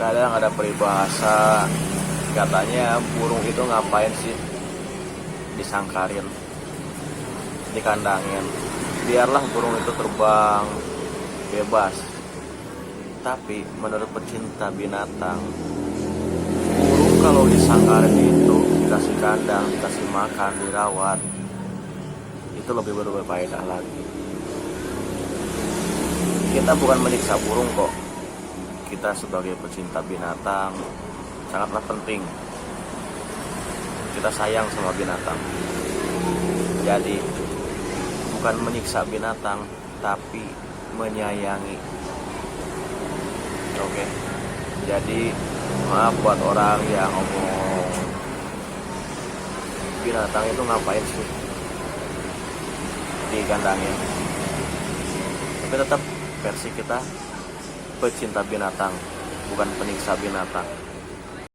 Kadang ada peribahasa katanya burung itu ngapain sih disangkarin, dikandangin. Biarlah burung itu terbang bebas. Tapi menurut pecinta binatang, burung kalau disangkarin itu, dikasih kandang, dikasih makan, dirawat, itu lebih berfaedah lagi. Kita bukan menyiksa burung kok. Kita sebagai pecinta binatang sangatlah penting. Kita sayang sama binatang. Jadi bukan menyiksa binatang, tapi menyayangi. Oke. Jadi maaf buat orang yang ngomong binatang itu ngapain sih dikandangin. Tapi tetap versi kita pecinta binatang, bukan penyiksa binatang.